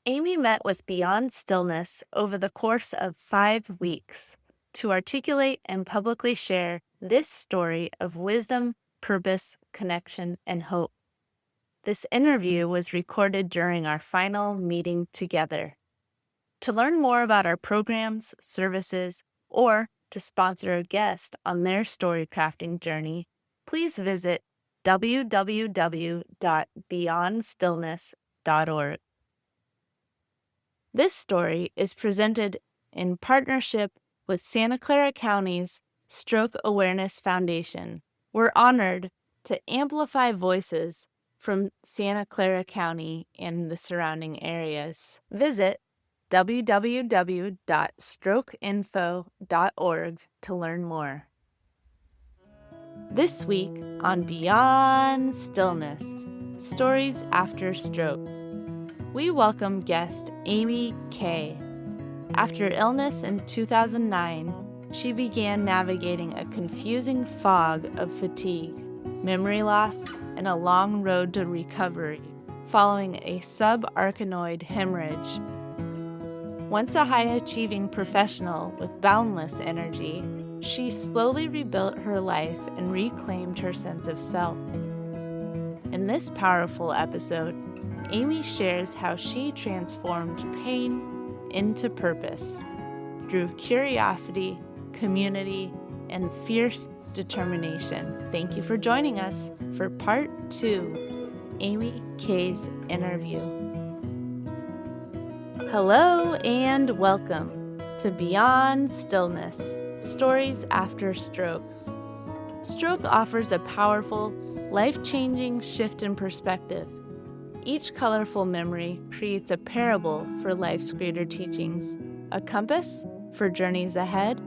Amy met with Beyond Stillness over the course of 5 weeks to articulate and publicly share this story of wisdom, purpose, connection, and hope. This interview was recorded during our final meeting together. To learn more about our programs, services, or to sponsor a guest on their story crafting journey, please visit www.beyondstillness.org. This story is presented in partnership with Santa Clara County's Stroke Awareness Foundation. We're honored to amplify voices from Santa Clara County and the surrounding areas. Visit www.strokeinfo.org to learn more. This week on Beyond Stillness, Stories After Stroke, we welcome guest Amy Kay. After illness in 2009, she began navigating a confusing fog of fatigue, memory loss, and a long road to recovery following a subarachnoid hemorrhage. Once a high-achieving professional with boundless energy, she slowly rebuilt her life and reclaimed her sense of self. In this powerful episode, Amy shares how she transformed pain into purpose through curiosity, community, and fierce determination. Thank you for joining us for part 2, Amy Kay's interview. Hello and welcome to Beyond Stillness, Stories After Stroke. Stroke offers a powerful, life-changing shift in perspective. Each colorful memory creates a parable for life's greater teachings, a compass for journeys ahead,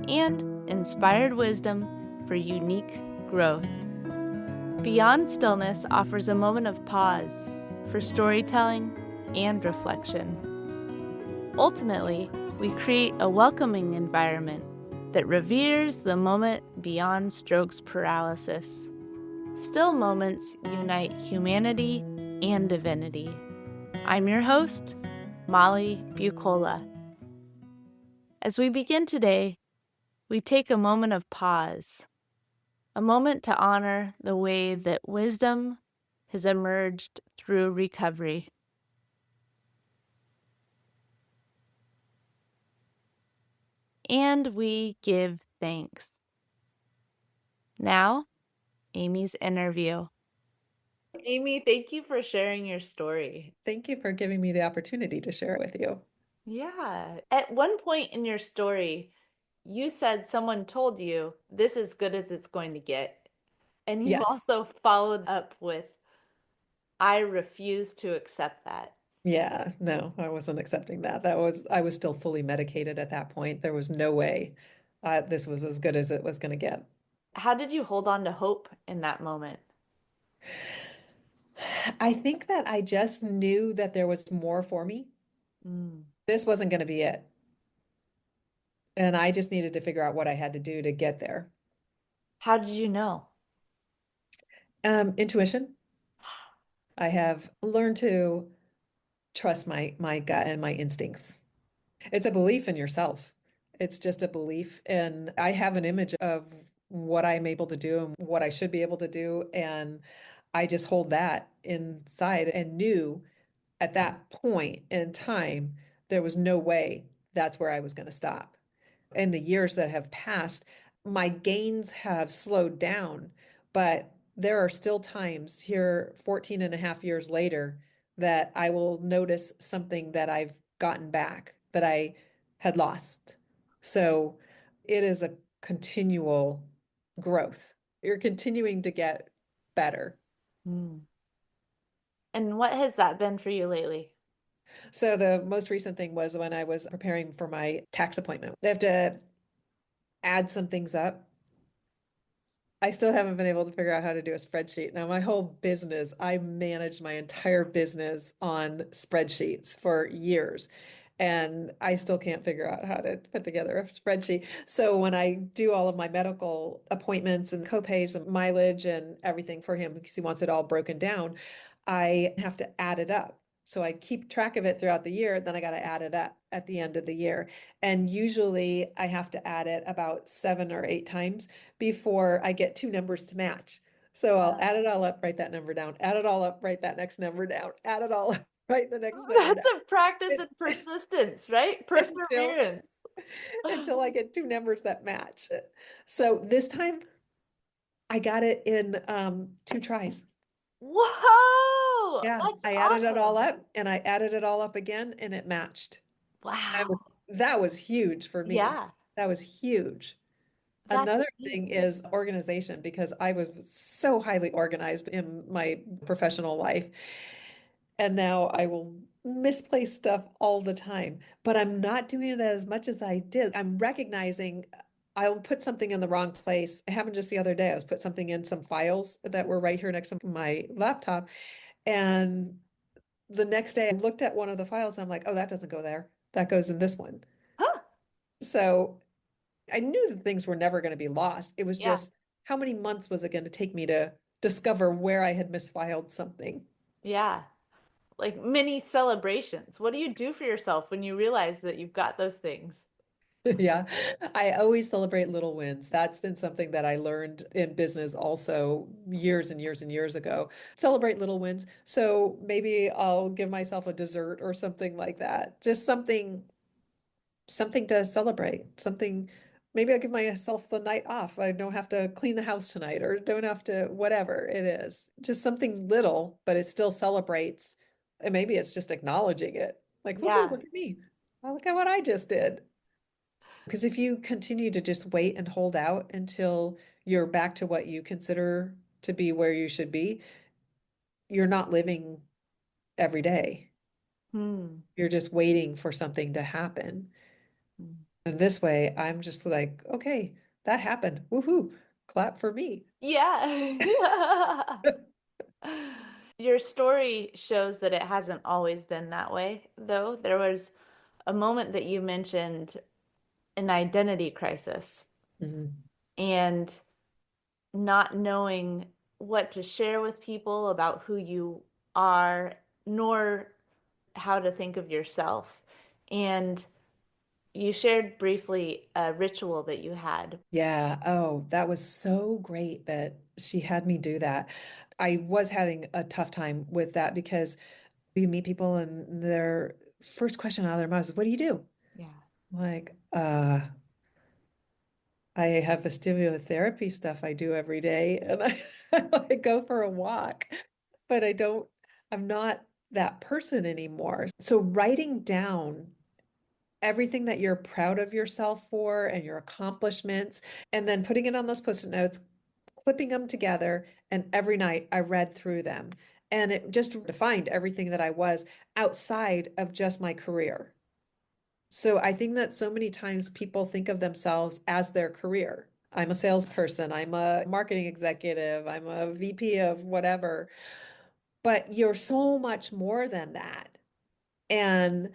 and inspired wisdom for unique growth. Beyond Stillness offers a moment of pause for storytelling and reflection. Ultimately, we create a welcoming environment that reveres the moment beyond stroke's paralysis. Still moments unite humanity and divinity. I'm your host, Molly Bucola. As we begin today, we take a moment of pause, a moment to honor the way that wisdom has emerged through recovery. And we give thanks. Now, Amy's interview. Amy, thank you for sharing your story. Thank you for giving me the opportunity to share it with you. Yeah. At one point in your story, you said someone told you this is good as it's going to get. And you Yes. also followed up with, I refuse to accept that. Yeah, no, I wasn't accepting that. I was still fully medicated at that point. There was no way this was as good as it was going to get. How did you hold on to hope in that moment? I think that I just knew that there was more for me. Mm. This wasn't going to be it. And I just needed to figure out what I had to do to get there. How did you know? Intuition. I have learned to trust my gut and my instincts. It's a belief in yourself. It's just a belief. And I have an image of what I'm able to do and what I should be able to do. And I just hold that inside and knew at that point in time, there was no way that's where I was going to stop. In the years that have passed, my gains have slowed down, but there are still times here, 14 and a half years later, that I will notice something that I've gotten back that I had lost. So it is a continual growth. You're continuing to get better. Mm. And what has that been for you lately? So the most recent thing was when I was preparing for my tax appointment. I have to add some things up. I still haven't been able to figure out how to do a spreadsheet. Now, my whole business, I managed my entire business on spreadsheets for years. And I still can't figure out how to put together a spreadsheet. So when I do all of my medical appointments and copays and mileage and everything for him, because he wants it all broken down, I have to add it up. So I keep track of it throughout the year, then I got to add it up at the end of the year. And usually I have to add it about 7 or 8 times before I get two numbers to match. So I'll Yeah. add it all up, write that number down, add it all up, write that next number down, add it all up, write the next number That's down a practice in persistence, right? until Perseverance. until I get two numbers that match. So this time I got it in 2 tries. Whoa, Yeah, that's I added it all awesome. up and I added it all up again and it matched. Wow. That was huge for me. Yeah, That was huge. that's Another thing amazing. is organization because I was so highly organized in my professional life. And now I will misplace stuff all the time, but I'm not doing it as much as I did. I'm recognizing I'll put something in the wrong place. It happened just the other day. I was put something in some files that were right here next to my laptop. And the next day I looked at one of the files and I'm like, oh, that doesn't go there. That goes in this one. Huh. So I knew that things were never going to be lost. It was Yeah, just how many months was it going to take me to discover where I had misfiled something? yeah. Like mini celebrations. What do you do for yourself when you realize that you've got those things? Yeah, I always celebrate little wins. That's been something that I learned in business also years and years and years ago. Celebrate little wins. So maybe I'll give myself a dessert or something like that. Just something to celebrate. Something maybe I'll give myself the night off. I don't have to clean the house tonight or don't have to whatever it is. Just something little, but it still celebrates. And maybe it's just acknowledging it. Like, woohoo, Yeah. look at me. Oh, look at what I just did. Because if you continue to just wait and hold out until you're back to what you consider to be where you should be, you're not living every day. Hmm. You're just waiting for something to happen. Hmm. And this way, I'm just like, okay, that happened. Woohoo, clap for me. Yeah. Your story shows that it hasn't always been that way, though. There was a moment that you mentioned an identity crisis Mhm. and not knowing what to share with people about who you are, nor how to think of yourself. And you shared briefly a ritual that you had. Yeah. Oh, that was so great that she had me do that. I was having a tough time with that because you meet people and their first question out of their mouths is, what do you do? Yeah. Like, I have vestibular therapy stuff I do every day and I go for a walk, but I'm not that person anymore. So writing down everything that you're proud of yourself for and your accomplishments, and then putting it on those post-it notes, clipping them together, and every night I read through them. And it just defined everything that I was outside of just my career. So I think that so many times people think of themselves as their career. I'm a salesperson, I'm a marketing executive, I'm a VP of whatever, but you're so much more than that. And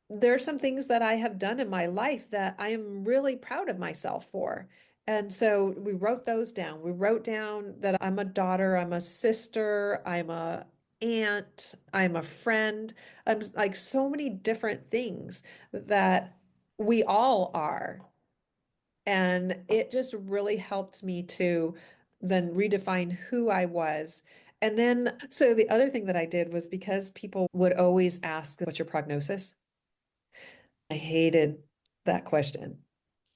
there are some things that I have done in my life that I am really proud of myself for. And so we wrote those down. We wrote down that I'm a daughter, I'm a sister, I'm a aunt, I'm a friend. I'm like so many different things that we all are. And it just really helped me to then redefine who I was. And then, so the other thing that I did was because people would always ask, what's your prognosis? I hated that question.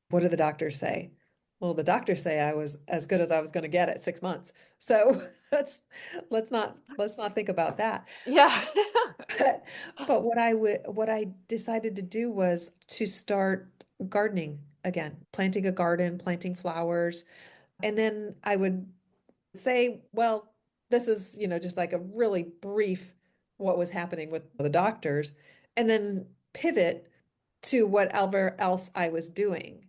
What did the doctors say? Well, the doctors say I was as good as I was going to get at 6 months. So let's not think about that. Yeah. But what I decided to do was to start gardening again, planting a garden, planting flowers, and then I would say, well, this is, just like a really brief what was happening with the doctors, and then pivot to whatever else I was doing.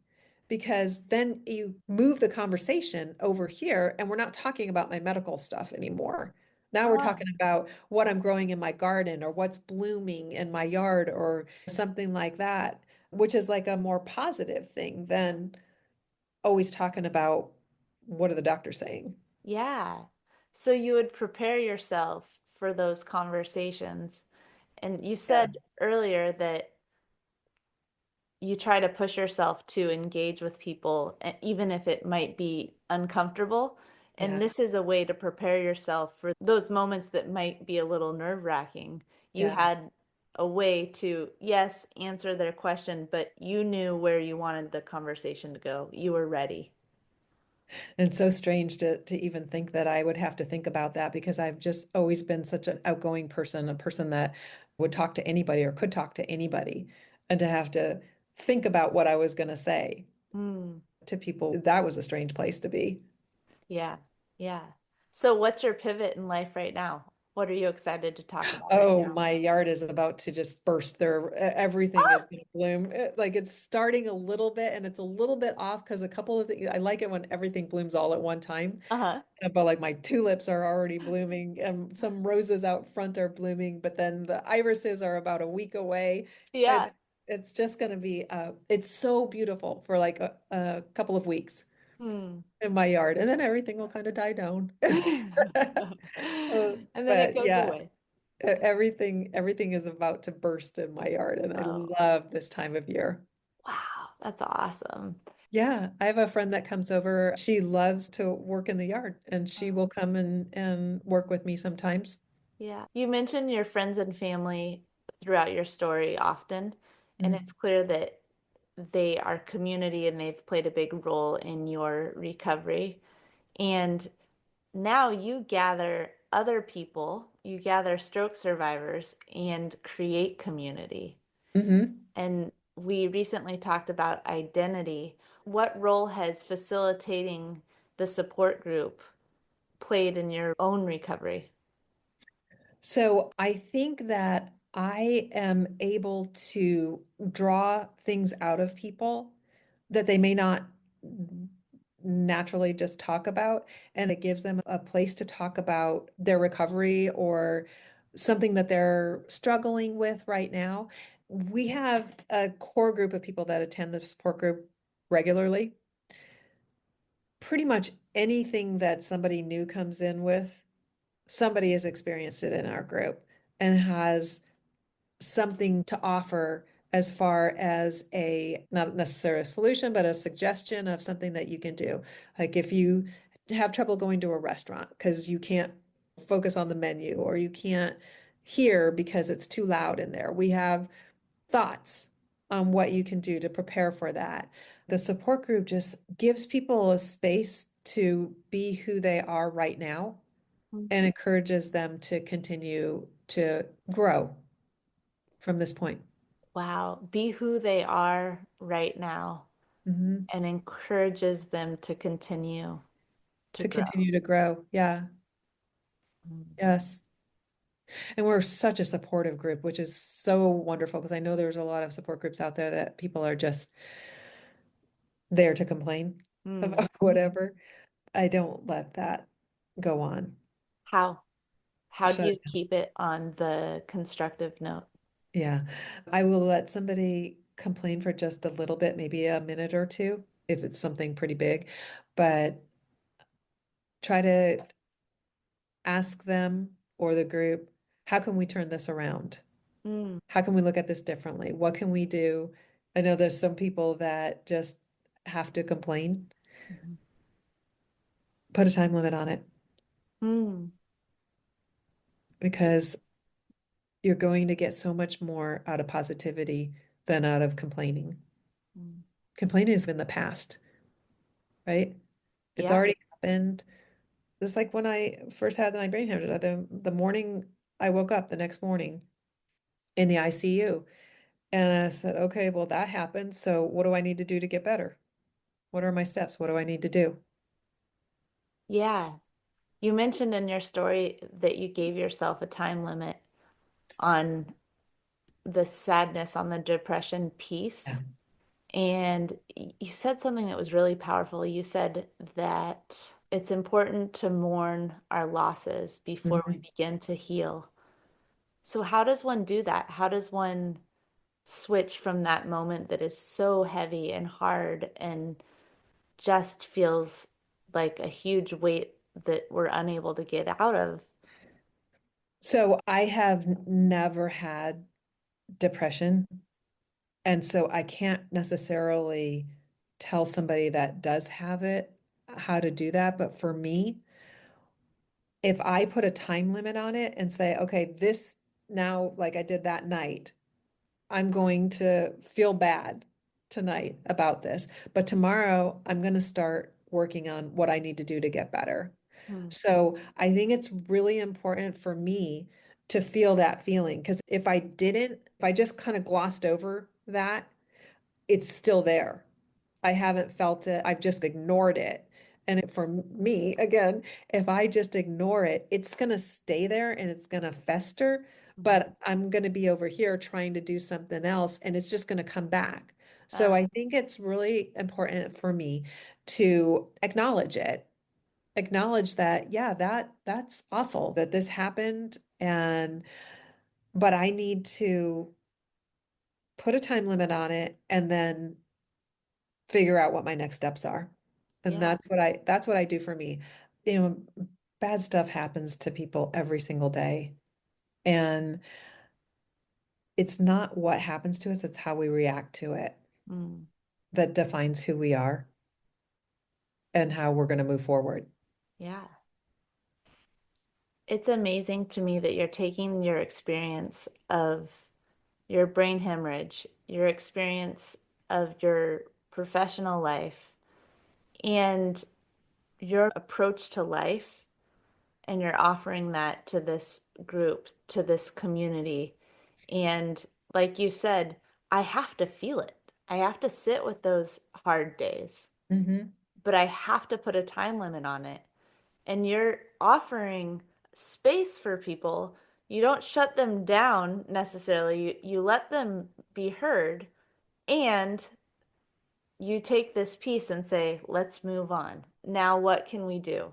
Because then you move the conversation over here, and we're not talking about my medical stuff anymore. Now we're Ah, talking about what I'm growing in my garden or what's blooming in my yard or something like that, which is like a more positive thing than always talking about what are the doctors saying. yeah. So you would prepare yourself for those conversations. And you Yeah. said earlier that you try to push yourself to engage with people, even if it might be uncomfortable. And Yeah. this is a way to prepare yourself for those moments that might be a little nerve-wracking. You Yeah. had a way to, yes, answer their question, but you knew where you wanted the conversation to go. You were ready. And it's so strange to even think that I would have to think about that because I've just always been such an outgoing person, a person that would talk to anybody or could talk to anybody, and to have to think about what I was going to say Mm, to people, that was a strange place to be. yeah, yeah. So what's your pivot in life right now? What are you excited to talk about right Oh, now? my yard is about to just burst. Everything is Ah! going to bloom. Like it's starting a little bit and it's a little bit off because a couple of things, I like it when everything blooms all at one time. Uh-huh. But like my tulips are already blooming and some roses out front are blooming, but then the irises are about a week away. Yeah. It's just going to be it's so beautiful for like a couple of weeks Hmm. in my yard and then everything will kind of die down. Uh, And then it but goes yeah, away. everything is about to burst in my yard and I Oh, love this time of year. wow. That's awesome. Yeah, I have a friend that comes over. She loves to work in the yard and she will come and work with me sometimes. Yeah. You mentioned your friends and family throughout your story often, and it's Mm. clear that they are community and they've played a big role in your recovery. And now you gather other people, you gather stroke survivors and create community. Hmm. And we recently talked about identity. What role has facilitating the support group played in your own recovery? So I think that I am able to draw things out of people that they may not naturally just talk about, and it gives them a place to talk about their recovery or something that they're struggling with right now. We have a core group of people that attend the support group regularly. Pretty much anything that somebody new comes in with, somebody has experienced it in our group and has something to offer as far as a not necessarily a solution, but a suggestion of something that you can do. Like if you have trouble going to a restaurant because you can't focus on the menu or you can't hear because it's too loud in there, we have thoughts on what you can do to prepare for that. The support group just gives people a space to be who they are right now and encourages them to continue to grow from this point. Wow, be who they are right now Hmm. and encourages them to continue to To grow. continue to grow. Yeah. Mm. Yes. And we're such a supportive group, which is so wonderful because I know there's a lot of support groups out there that people are just there to complain Mm. about whatever. I don't let that go on. How? How do Shut you keep it on the constructive note? Yeah. I will let somebody complain for just a little bit, maybe a minute or two, if it's something pretty big, but try to ask them or the group, how can we turn this around? Mm. How can we look at this differently? What can we do? I know there's some people that just have to complain. Mhm. Put a time limit on it Mm. because you're going to get so much more out of positivity than out of complaining. Mm. Complaining is in the past, right? It's Yeah. already happened. It's like when I first had my brain hemorrhage, the morning I woke up the next morning in the ICU, and I said, okay, well, that happened. So what do I need to do to get better? What are my steps? What do I need to do? Yeah. You mentioned in your story that you gave yourself a time limit on the sadness, on the depression piece. Yeah. And you said something that was really powerful. You said that it's important to mourn our losses before we Mhm. begin to heal. So, how does one do that? How does one switch from that moment that is so heavy and hard and just feels like a huge weight that we're unable to get out of? So I have never had depression. And so I can't necessarily tell somebody that does have it how to do that. But for me, if I put a time limit on it and say, okay, this now, like I did that night, I'm going to feel bad tonight about this. But tomorrow, I'm going to start working on what I need to do to get better. Hmm. So I think it's really important for me to feel that feeling because if I didn't, if I just kind of glossed over that, it's still there. I haven't felt it. I've just ignored it. And for me, again, if I just ignore it, it's going to stay there and it's going to fester. Mhm. But I'm going to be over here trying to do something else and it's just going to come back. So Ah, I think it's really important for me to acknowledge it, acknowledge that, yeah, that's awful that this happened. But I need to put a time limit on it and then figure out what my next steps are. And yeah. that's what I do for me. You know, bad stuff happens to people every single day. And it's not what happens to us, it's how we react to it Mm, that defines who we are and how we're going to move forward. yeah. It's amazing to me that you're taking your experience of your brain hemorrhage, your experience of your professional life, and your approach to life, and you're offering that to this group, to this community. And like you said, I have to feel it. I have to sit with those hard days, Hmm. but I have to put a time limit on it. And you're offering space for people. You don't shut them down necessarily. You let them be heard, and you take this piece and say, let's move on. Now, what can we do?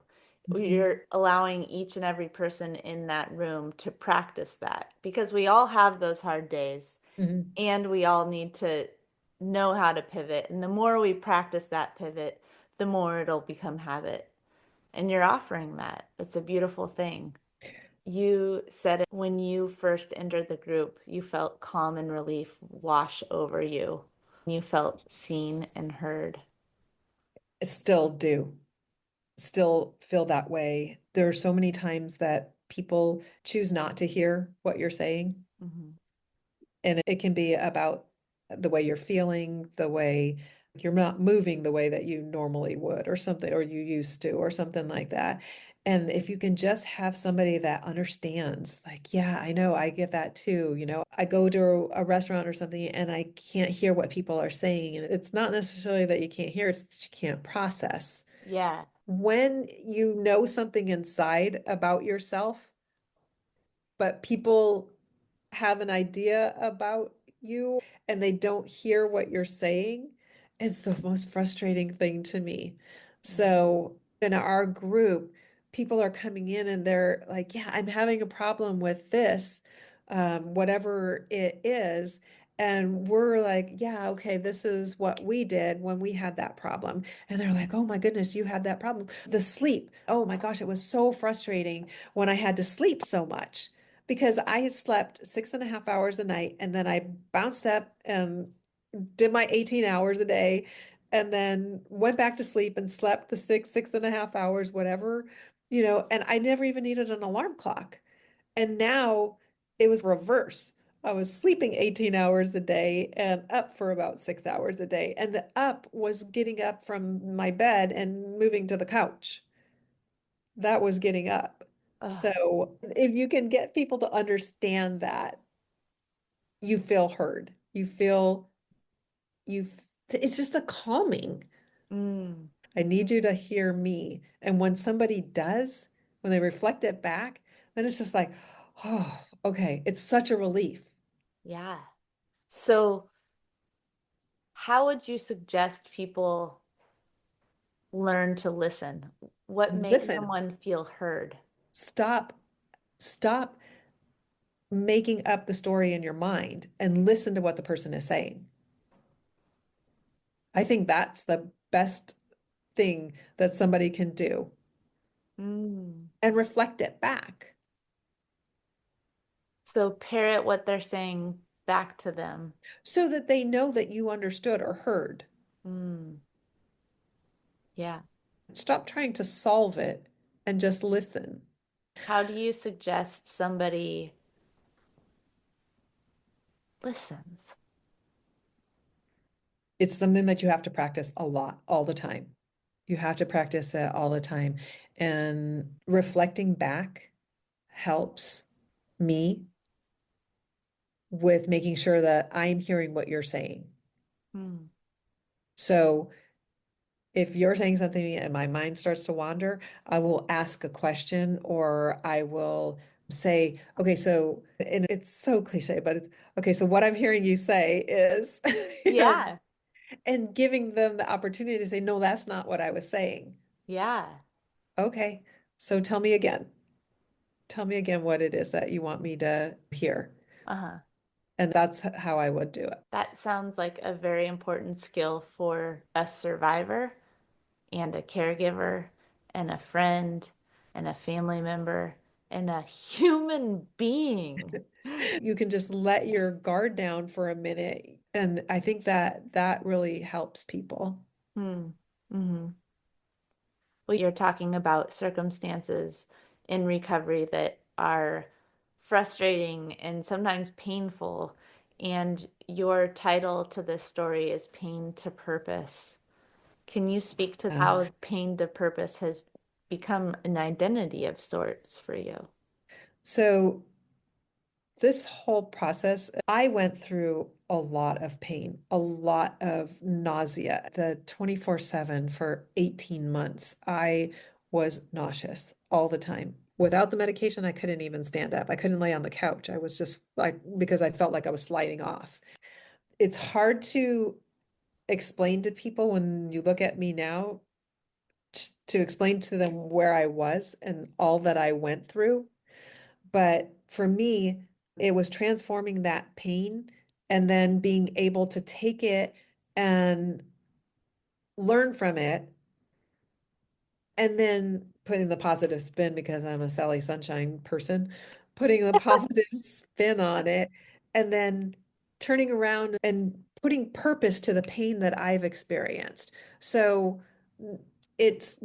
Hmm. You're allowing each and every person in that room to practice that because we all have those hard days Hmm. and we all need to know how to pivot. And the more we practice that pivot, the more it'll become habit. And you're offering that. It's a beautiful thing. You said it when you first entered the group, you felt calm and relief wash over you. You felt seen and heard. Still do, still feel that way. There are so many times that people choose not to hear what you're saying. Mhm. And it can be about the way you're feeling, the way you're not moving the way that you normally would, or something, or you used to, or something like that. And if you can just have somebody that understands, like, yeah, I know, I get that too. You know, I go to a restaurant or something and I can't hear what people are saying. And it's not necessarily that you can't hear, it's that you can't process. Yeah. When you know something inside about yourself, but people have an idea about you and they don't hear what you're saying, it's the most frustrating thing to me. Mm. So in our group, people are coming in and they're like, yeah, I'm having a problem with this, whatever it is. And we're like, yeah, okay, this is what we did when we had that problem. And they're like, oh my goodness, you had that problem. The sleep. Oh my gosh, it was so frustrating when I had to sleep so much because I had slept 6.5 hours a night and then I bounced up and did my 18 hours a day and then went back to sleep and slept the 6.5 hours, whatever, and I never even needed an alarm clock. And now it was reverse. I was sleeping 18 hours a day and up for about 6 hours a day. And the up was getting up from my bed and moving to the couch. That was getting up. Ugh. So if you can get people to understand that, you feel heard. You feel you it's just a calming. Mm. I need you to hear me. And when somebody does, when they reflect it back, then it's just like, oh, okay. It's such a relief. Yeah. So, how would you suggest people learn to listen? What makes Listen, someone feel heard? stop, stop making up the story in your mind and listen to what the person is saying. I think that's the best thing that somebody can do Mm. and reflect it back. So parrot what they're saying back to them. so that they know that you understood or heard. Mm, yeah. Stop trying to solve it and just listen. How do you suggest somebody listens? It's something that you have to practice a lot, all the time. You have to practice it all the time. And reflecting back helps me with making sure that I'm hearing what you're saying. Mm. So if you're saying something and my mind starts to wander, I will ask a question or I will say, okay, so, and it's so cliche, but it's okay, so what I'm hearing you say is, Yeah. and giving them the opportunity to say, no, that's not what I was saying. Yeah. Okay, so tell me again. Tell me again what it is that you want me to hear. Uh-huh. And that's how I would do it. That sounds like a very important skill for a survivor and a caregiver and a friend and a family member and a human being. You can just let your guard down for a minute. And I think that that really helps people. Hmm. Hmm. Well, you're talking about circumstances in recovery that are frustrating and sometimes painful. And your title to this story is Pain to Purpose. Can you speak to Uh, how pain to purpose has become an identity of sorts for you? so this whole process, I went through a lot of pain, a lot of nausea. The 24/7 for 18 months, I was nauseous all the time. Without the medication, I couldn't even stand up. I couldn't lay on the couch. I was just like, because I felt like I was sliding off. It's hard to explain to people when you look at me now, to explain to them where I was and all that I went through. But for me, it was transforming that pain and then being able to take it and learn from it and then putting the positive spin because I'm a Sally Sunshine person, putting the positive spin on it and then turning around and putting purpose to the pain that I've experienced. So it's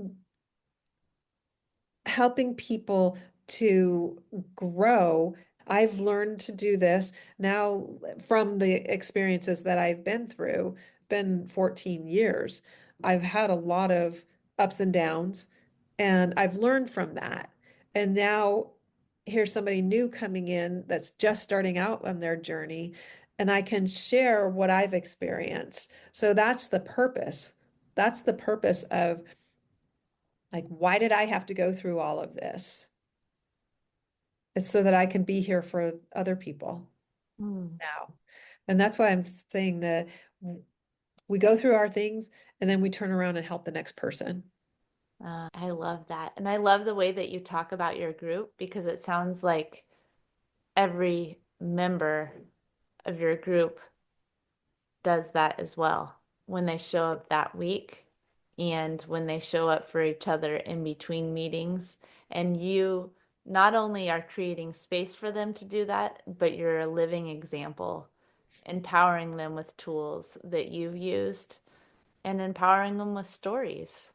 helping people to grow. I've learned to do this now from the experiences that I've been through. It's been 14 years. I've had a lot of ups and downs, and I've learned from that. And now here's somebody new coming in that's just starting out on their journey, and I can share what I've experienced. So that's the purpose. That's the purpose of like, why did I have to go through all of this? It's so that I can be here for other people Hmm. now. And that's why I'm saying that we go through our things and then we turn around and help the next person. I love that. And I love the way that you talk about your group because it sounds like every member of your group does that as well when they show up that week and when they show up for each other in between meetings. And you not only are creating space for them to do that, but you're a living example, empowering them with tools that you've used and empowering them with stories.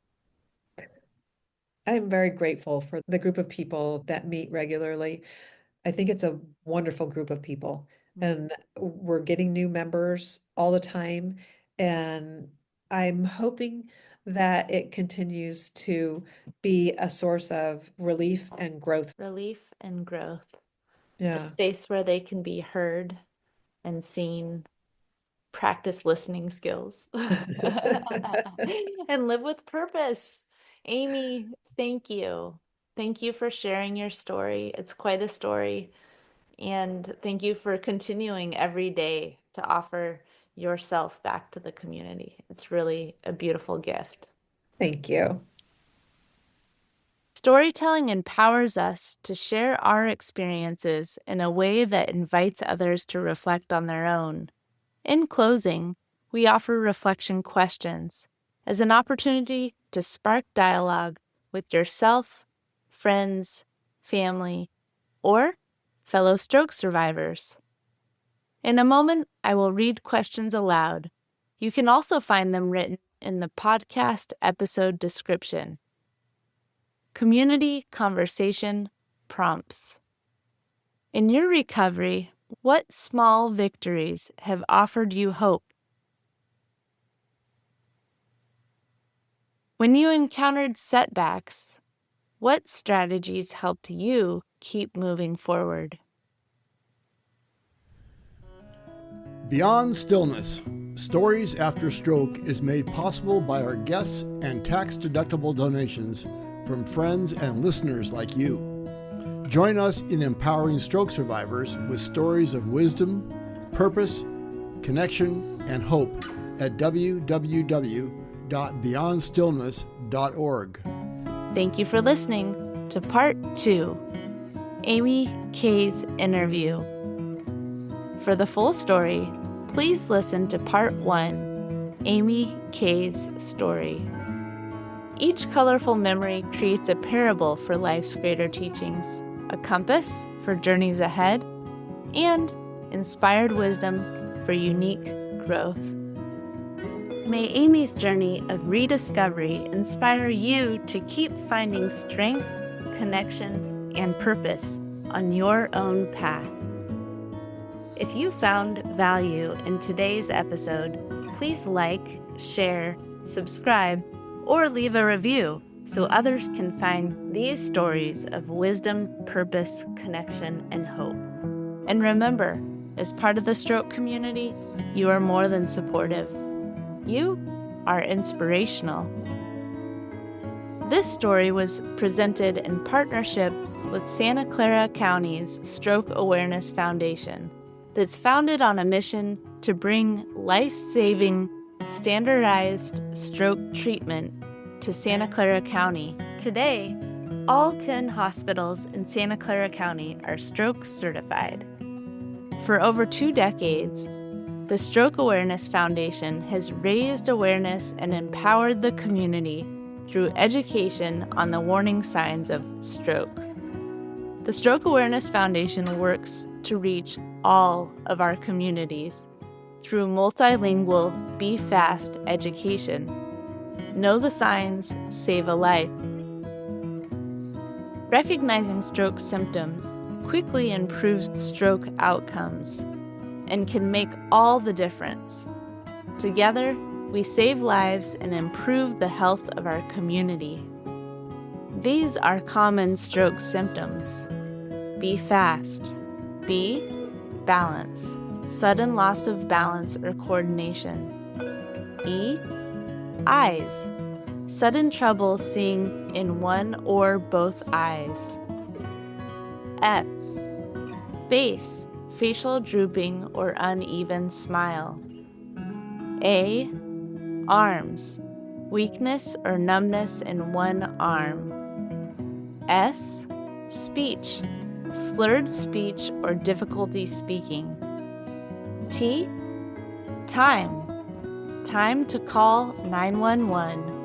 I'm very grateful for the group of people that meet regularly. I think it's a wonderful group of people, Mm. and we're getting new members all the time. And I'm hoping that it continues to be a source of relief and growth. Relief and growth, a Yeah. space where they can be heard and seen, practice listening skills, and live with purpose. Amy, thank you. Thank you for sharing your story. It's quite a story. And thank you for continuing every day to offer yourself back to the community. It's really a beautiful gift. Thank you. Storytelling empowers us to share our experiences in a way that invites others to reflect on their own. In closing, we offer reflection questions as an opportunity to spark dialogue with yourself, friends, family, or fellow stroke survivors. In a moment, I will read questions aloud. You can also find them written in the podcast episode description. Community conversation prompts. In your recovery, what small victories have offered you hope? When you encountered setbacks, what strategies helped you keep moving forward? Beyond Stillness, Stories After Stroke is made possible by our guests and tax-deductible donations from friends and listeners like you. Join us in empowering stroke survivors with stories of wisdom, purpose, connection, and hope at www.beyondstillness.org. Thank you for listening to Part 2, Amy Kay's interview. For the full story, please listen to Part 1, Amy Kay's story. Each colorful memory creates a parable for life's greater teachings, a compass for journeys ahead, and inspired wisdom for unique growth. May Amy's journey of rediscovery inspire you to keep finding strength, connection, and purpose on your own path. If you found value in today's episode, please like, share, subscribe, or leave a review so others can find these stories of wisdom, purpose, connection, and hope. And remember, as part of the stroke community, you are more than supportive. You are inspirational. This story was presented in partnership with Santa Clara County's Stroke Awareness Foundation, that's founded on a mission to bring life-saving, standardized stroke treatment to Santa Clara County. Today, all 10 hospitals in Santa Clara County are stroke certified. For over 2 decades, the Stroke Awareness Foundation has raised awareness and empowered the community through education on the warning signs of stroke. The Stroke Awareness Foundation works to reach all of our communities through multilingual BEFAST education. Know the signs, save a life. Recognizing stroke symptoms quickly improves stroke outcomes and can make all the difference. Together, we save lives and improve the health of our community. These are common stroke symptoms. BEFAST. B. Balance. Sudden loss of balance or coordination. E. Eyes. Sudden trouble seeing in one or both eyes. F. Face. Facial drooping or uneven smile. A. Arms. Weakness or numbness in one arm. S. Speech. Slurred speech or difficulty speaking. T. Time. Time to call 911